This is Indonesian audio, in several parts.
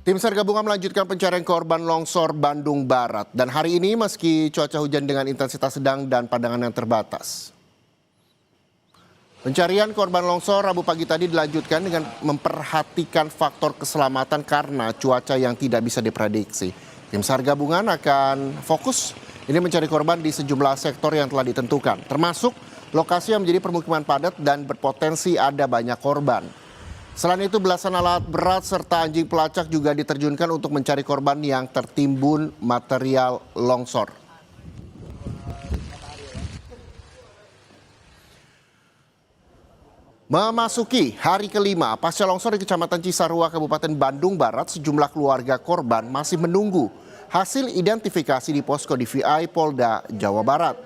Tim SAR gabungan melanjutkan pencarian korban longsor Bandung Barat. Dan hari ini meski cuaca hujan dengan intensitas sedang dan pandangan yang terbatas. Pencarian korban longsor Rabu pagi tadi dilanjutkan dengan memperhatikan faktor keselamatan karena cuaca yang tidak bisa diprediksi. Tim SAR gabungan akan fokus ini mencari korban di sejumlah sektor yang telah ditentukan, termasuk lokasi yang menjadi permukiman padat dan berpotensi ada banyak korban. Selain itu, belasan alat berat serta anjing pelacak juga diterjunkan untuk mencari korban yang tertimbun material longsor. Memasuki hari kelima pasca longsor di Kecamatan Cisarua, Kabupaten Bandung Barat, sejumlah keluarga korban masih menunggu hasil identifikasi di posko DVI Polda Jawa Barat.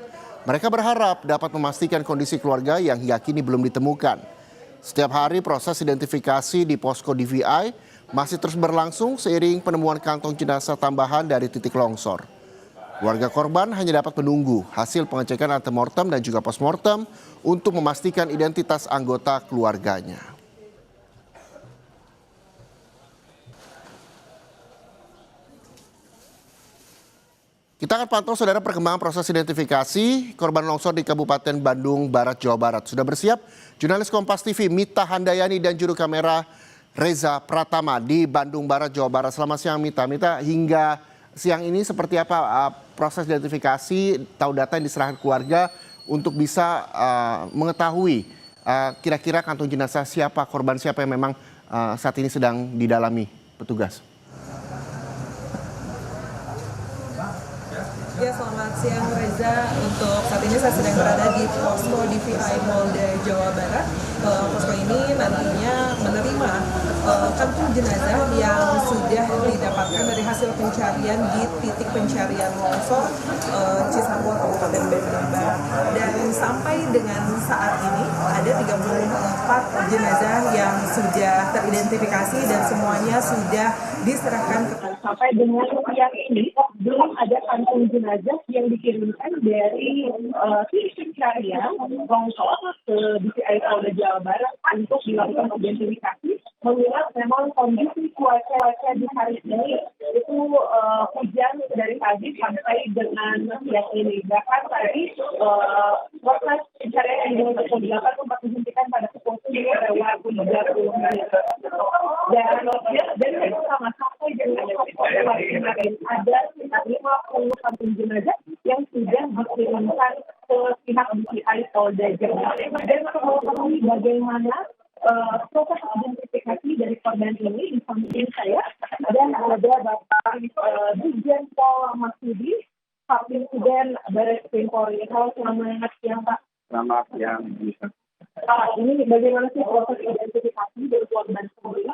Mereka berharap dapat memastikan kondisi keluarga yang hingga kini belum ditemukan. Setiap hari proses identifikasi di posko DVI masih terus berlangsung seiring penemuan kantong jenazah tambahan dari titik longsor. Warga korban hanya dapat menunggu hasil pengecekan antemortem dan juga postmortem untuk memastikan identitas anggota keluarganya. Kita akan pantau saudara perkembangan proses identifikasi korban longsor di Kabupaten Bandung Barat, Jawa Barat. Sudah bersiap jurnalis Kompas TV Mita Handayani dan juru kamera Reza Pratama di Bandung Barat, Jawa Barat. Selamat siang Mita. Mita, hingga siang ini seperti apa proses identifikasi, tahu data yang diserahkan keluarga untuk bisa mengetahui kira-kira kantong jenazah siapa, korban siapa yang memang saat ini sedang didalami petugas? Ya, selamat siang Reza. Untuk saat ini saya sedang berada di posko DVI Polda Jawa Barat. Posko ini nantinya menerima kantung jenazah yang sudah didapatkan dari hasil pencarian di titik pencarian longsor Cisarua, Kabupaten Bandung Barat. Dan sampai dengan saat ini ada 34 jenazah yang sudah teridentifikasi dan semuanya sudah diserahkan ke sampai dengan siang ini belum ada kantung jenazah yang dikirimkan dari titik pencarian longsor ke DVI Polda Jawa Barat untuk dilakukan identifikasi. Mengingat memang kondisi cuaca di hari ini itu hujan dari pagi sampai dengan siang ini. Bahkan tadi proses pencarian yang dilakukan sempat dihentikan pada pukul 10:30 menit. Dan itu sama sampai dengan kemarin ada sekitar 50 kantung jenazah yang sudah dikirimkan ke pihak DVI Polda Jawa Barat. Dan untuk mengetahui bagaimana proses identifikasi dari korban ini, di samping saya dan ada Bapak Dirjen Pol Masudi, Kapten Barat Krim Polri. Selamat siang Pak. Selamat siang. Ini bagaimana sih proses identifikasi dari korban sendiri?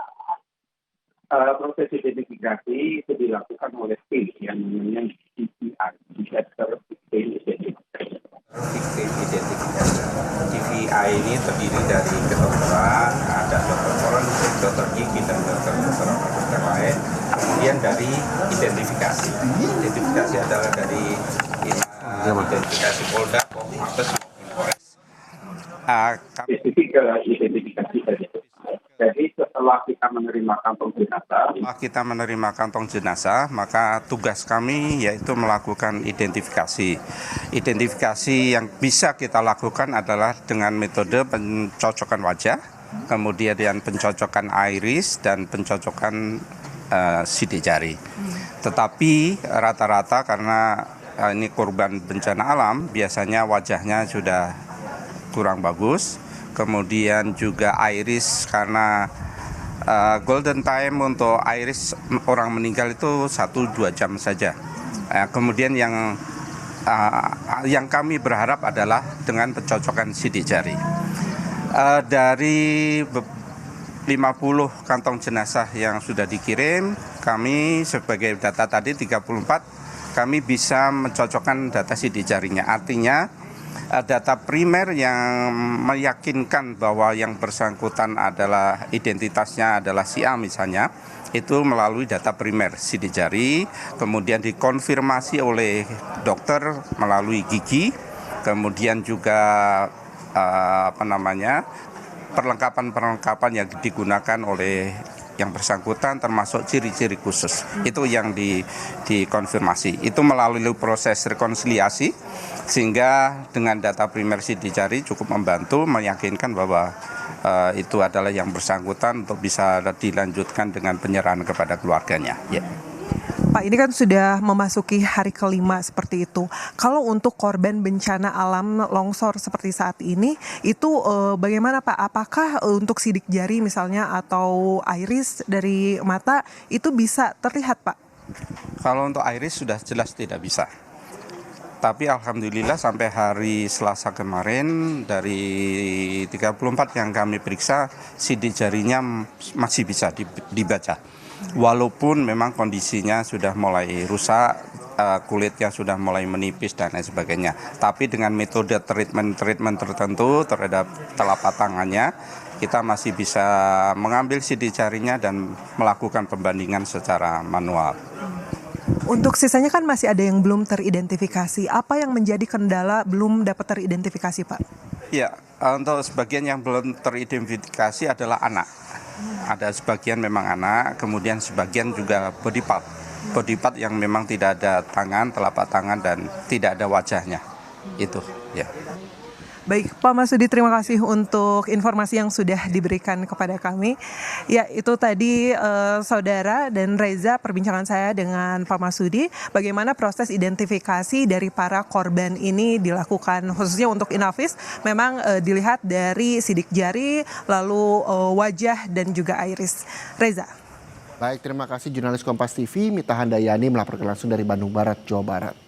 Proses identifikasi itu dilakukan oleh tim yang namanya DVI, Disaster Victim Identification. Victim Identification. DVI ini terdiri dari kedokteran, ada dokter forensik, dokter gigi, dan dokter lain. Kemudian dari identifikasi. Identifikasi adalah dari identifikasi Polda, Mabes, Polres. Spesifik identifikasi saja. Jadi setelah kita menerima kantong jenazah, maka tugas kami yaitu melakukan identifikasi. Identifikasi yang bisa kita lakukan adalah dengan metode pencocokan wajah, kemudian pencocokan iris dan pencocokan sidik jari. Tetapi rata-rata karena ini korban bencana alam, biasanya wajahnya sudah kurang bagus. Kemudian juga iris, karena golden time untuk iris orang meninggal itu 1-2 jam saja. Kemudian yang kami berharap adalah dengan pencocokan sidik jari. Dari 50 kantong jenazah yang sudah dikirim, kami sebagai data tadi 34, kami bisa mencocokkan data sidik jarinya. Artinya data primer yang meyakinkan bahwa yang bersangkutan adalah identitasnya adalah si A misalnya, itu melalui data primer sidik jari, kemudian dikonfirmasi oleh dokter melalui gigi, kemudian juga perlengkapan yang digunakan oleh yang bersangkutan termasuk ciri-ciri khusus. Itu yang dikonfirmasi. Itu melalui proses rekonsiliasi sehingga dengan data primer sidik jari cukup membantu meyakinkan bahwa itu adalah yang bersangkutan untuk bisa dilanjutkan dengan penyerahan kepada keluarganya. Ya. Pak, ini kan sudah memasuki hari kelima seperti itu. Kalau untuk korban bencana alam longsor seperti saat ini, itu bagaimana Pak? Apakah untuk sidik jari misalnya atau iris dari mata itu bisa terlihat Pak? Kalau untuk iris sudah jelas tidak bisa. Tapi alhamdulillah sampai hari Selasa kemarin dari 34 yang kami periksa sidik jarinya masih bisa dibaca. Walaupun memang kondisinya sudah mulai rusak, kulitnya sudah mulai menipis dan lain sebagainya. Tapi dengan metode treatment tertentu terhadap telapak tangannya, kita masih bisa mengambil sidik jarinya dan melakukan pembandingan secara manual. Untuk sisanya kan masih ada yang belum teridentifikasi. Apa yang menjadi kendala belum dapat teridentifikasi Pak? Ya, untuk sebagian yang belum teridentifikasi adalah anak. Ada sebagian memang anak, kemudian sebagian juga body part. Body part yang memang tidak ada tangan, telapak tangan, dan tidak ada wajahnya. Itu, ya. Baik, Pak Masudi, terima kasih untuk informasi yang sudah diberikan kepada kami. Ya, itu tadi Saudara dan Reza perbincangan saya dengan Pak Masudi. Bagaimana proses identifikasi dari para korban ini dilakukan, khususnya untuk Inavis, memang dilihat dari sidik jari, lalu wajah dan juga iris. Reza. Baik, terima kasih jurnalis Kompas TV Mita Handayani melaporkan langsung dari Bandung Barat, Jawa Barat.